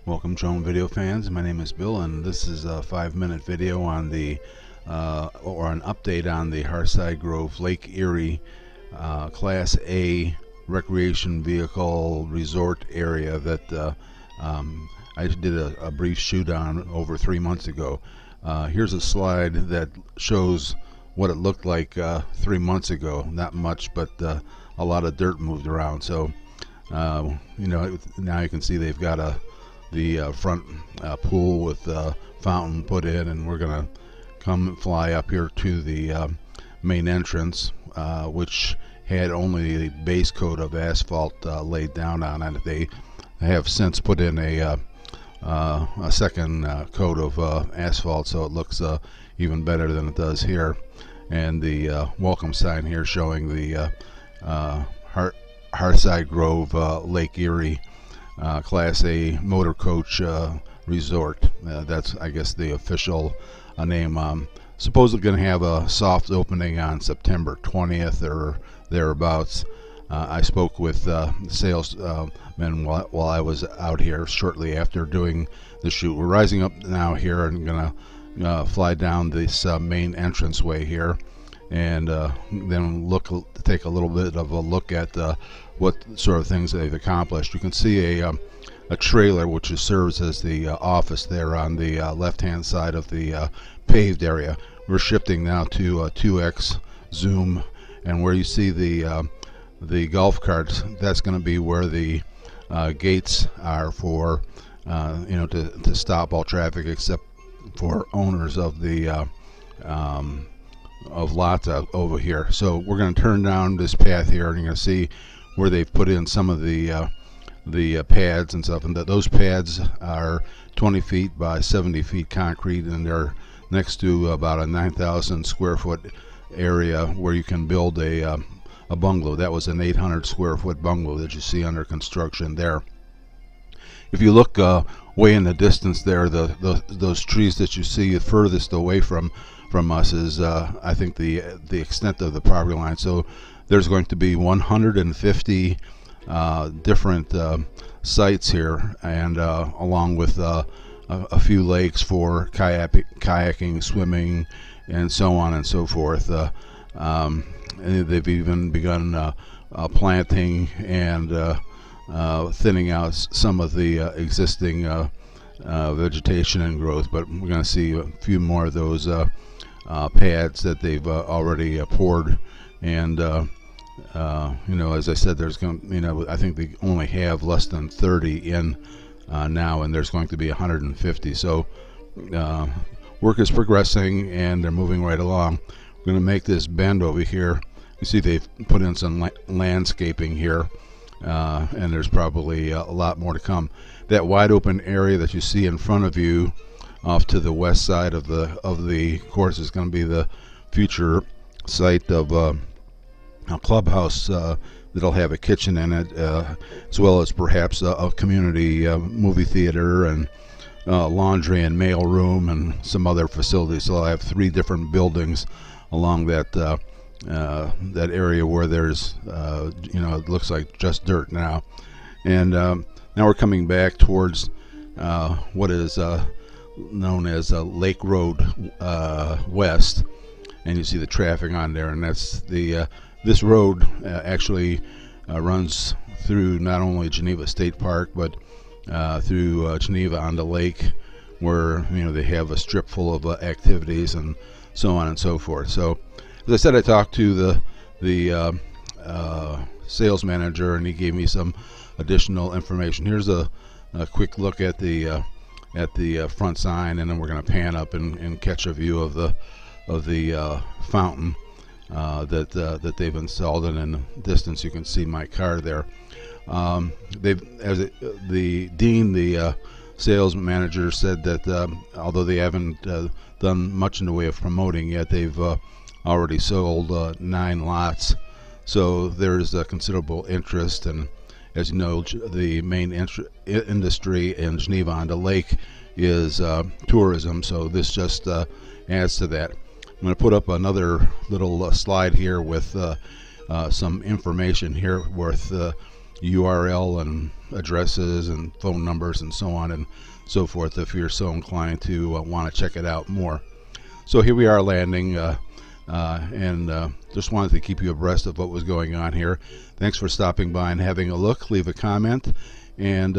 Welcome, drone video fans. My name is Bill, and this is a 5-minute video on the or an update on the Hearthside Grove Lake Erie Class A recreation vehicle resort area that I did a brief shoot on over 3 months ago. Here's a slide that shows what it looked like 3 months ago. Not much, but a lot of dirt moved around. So now you can see they've got the front pool with fountain put in, and we're gonna come fly up here to the main entrance, which had only the base coat of asphalt laid down on it. They have since put in a second coat of asphalt, so it looks even better than it does here. And the welcome sign here showing the Hearthside Grove Lake Erie Class A motor coach resort. That's, I guess, the official name. Supposedly going to have a soft opening on September 20th or thereabouts. I spoke with salesmen while I was out here shortly after doing the shoot. We're rising up now here and going to fly down this main entranceway here, and then take a little bit of a look at what sort of things they've accomplished. You can see a trailer which serves as the office there on the left-hand side of the paved area. We're shifting now to 2x zoom, and where you see the golf carts, that's going to be where the gates are for to stop all traffic except for owners of the of lots over here. So we're going to turn down this path here, and you're going to see where they've put in some of the pads and stuff, and those pads are 20 feet by 70 feet concrete, and they're next to about a 9,000 square foot area where you can build a bungalow. That was an 800 square foot bungalow that you see under construction there. If you look way in the distance there, those trees that you see furthest away from us is I think the extent of the property line. So there's going to be 150 different sites here, and along with a few lakes for kayaking, swimming, and so on and so forth. And they've even begun planting and thinning out some of the existing vegetation and growth, but we're going to see a few more of those pads that they've already poured. And as I said, there's going to, I think they only have less than 30 in now, and there's going to be 150. So work is progressing, and they're moving right along. We're going to make this bend over here. You see they've put in some landscaping here, and there's probably a lot more to come. That wide open area that you see in front of you off to the west side of the course is going to be the future site of a clubhouse that'll have a kitchen in it, as well as perhaps a community movie theater and laundry and mail room and some other facilities. So I have 3 different buildings along that that area where there's it looks like just dirt now. And now we're coming back towards what is known as Lake Road West, and you see the traffic on there, and that's the this road actually runs through not only Geneva State Park, but through Geneva-on-the-Lake, where they have a strip full of activities and so on and so forth. So as I said, I talked to the sales manager, and he gave me some additional information. Here's a quick look at the front sign, and then we're going to pan up and catch a view of the fountain that they've installed. And in the distance you can see my car there. The dean, the sales manager, said that although they haven't done much in the way of promoting yet, they've already sold 9 lots. So there's a considerable interest, and as you know, the main industry in Geneva-on-the-Lake is tourism, so this just adds to that. I'm going to put up another little slide here with some information here worth URL and addresses and phone numbers and so on and so forth if you're so inclined to want to check it out more. So here we are landing, and just wanted to keep you abreast of what was going on here. Thanks for stopping by and having a look. Leave a comment, and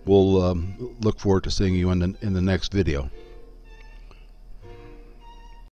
we'll look forward to seeing you in the next video.